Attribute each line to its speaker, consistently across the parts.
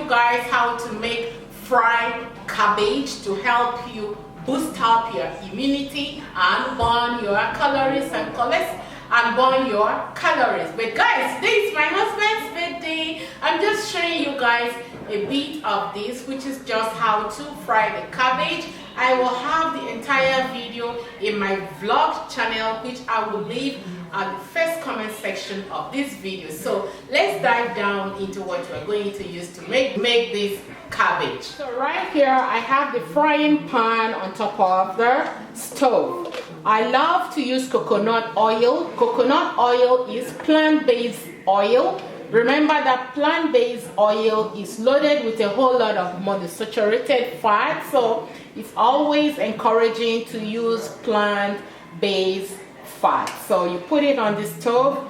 Speaker 1: guys how to make fried cabbage to help you boost up your immunity and burn your calories and cholesterol and burn your calories. But guys, today is my husband's birthday. I'm just showing you guys a bit of this, which is just how to fry the cabbage. I will have the entire video in my vlog channel, which I will leave at the first comment section of this video. So let's dive down into what we're going to use to make this cabbage. So right here I have the frying pan on top of the stove. I love to use coconut oil. Coconut oil is plant-based oil. Remember that plant-based oil is loaded with a whole lot of monounsaturated fat, so it's always encouraging to use plant-based fat. So you put it on the stove.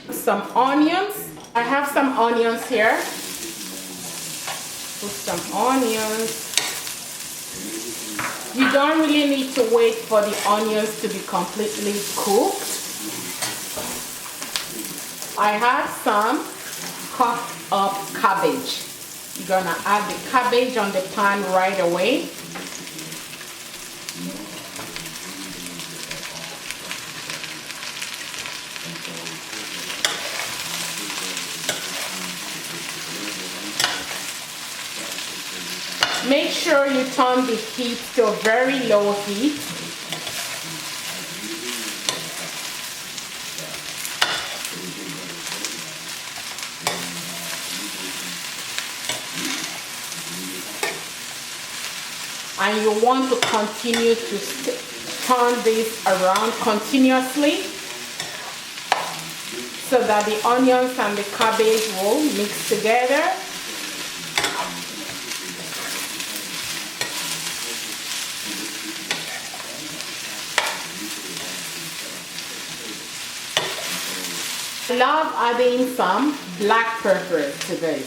Speaker 1: Some onions. I have some onions here. Put some onions. You don't really need to wait for the onions to be completely cooked. I have some cut up cabbage. You're gonna add the cabbage on the pan right away. Make sure you turn the heat to a very low heat. And you want to continue to turn this around continuously so that the onions and the cabbage will mix together. I love adding some black pepper to this.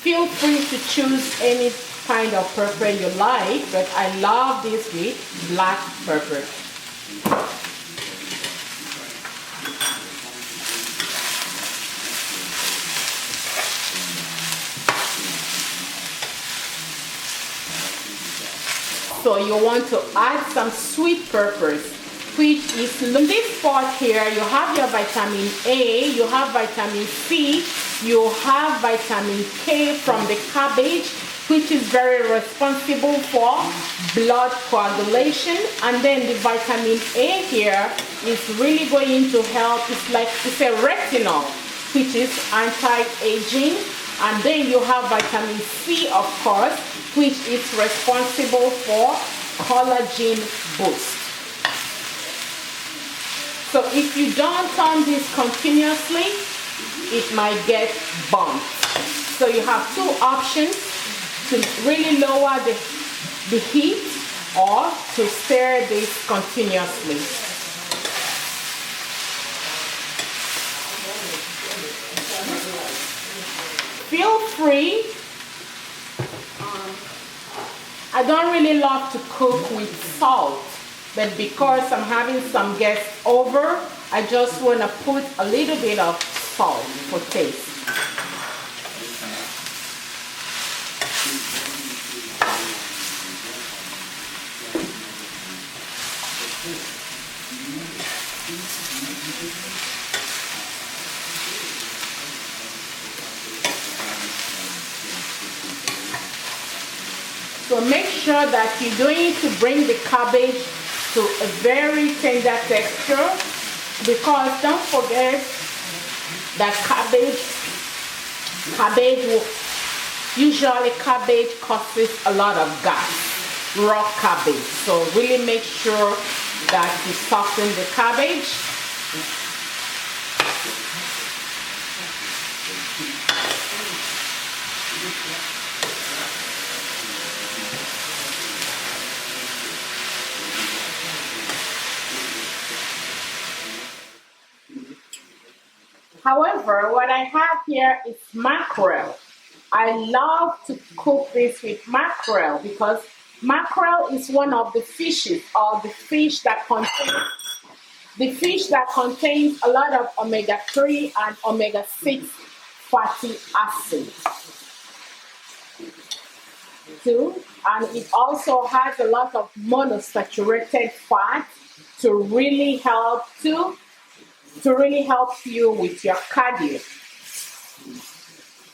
Speaker 1: Feel free to choose any kind of pepper you like, but I love this with black pepper. So you want to add some sweet peppers, which is in this pot here. You have your vitamin A, you have vitamin C, you have vitamin K from the cabbage, which is very responsible for blood coagulation. And then the vitamin A here is really going to help. It's a retinol, which is anti-aging. And then you have vitamin C, of course, which is responsible for collagen boost. So if you don't turn this continuously, it might get burnt. So you have two options: to really lower the heat or to stir this continuously. Feel free. I don't really love to cook with salt, but because I'm having some guests over, I just want to put a little bit of salt for taste. So make sure that you're going to bring the cabbage to a very tender texture, because don't forget that cabbage causes a lot of gas, raw cabbage. So really make sure that you soften the cabbage. However, what I have here is mackerel. I love to cook this with mackerel because mackerel is one of the fishes, or the fish that contains a lot of omega-3 and omega-6 fatty acids. too, and it also has a lot of monosaturated fat to really help you with your cardio.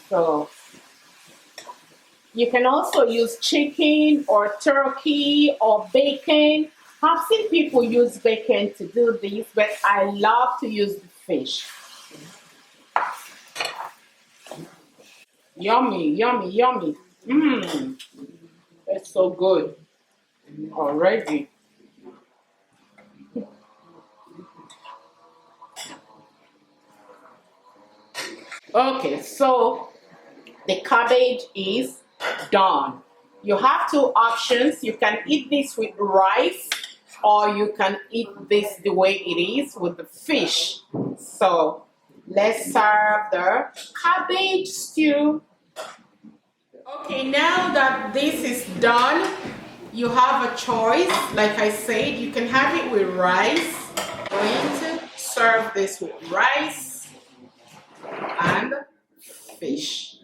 Speaker 1: So you can also use chicken or turkey or bacon. I've seen people use bacon to do this, but I love to use the fish. Yummy, yummy, yummy. Mmm, it's so good already. Okay, so the cabbage is done. You have two options. You can eat this with rice or you can eat this the way it is with the fish. So let's serve the cabbage stew. Okay, now that this is done, you have a choice. Like I said, you can have it with rice. I'm going to serve this with rice and fish.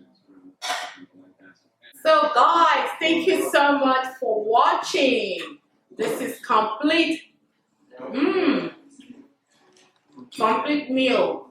Speaker 1: So guys, thank you so much for watching. This is complete meal.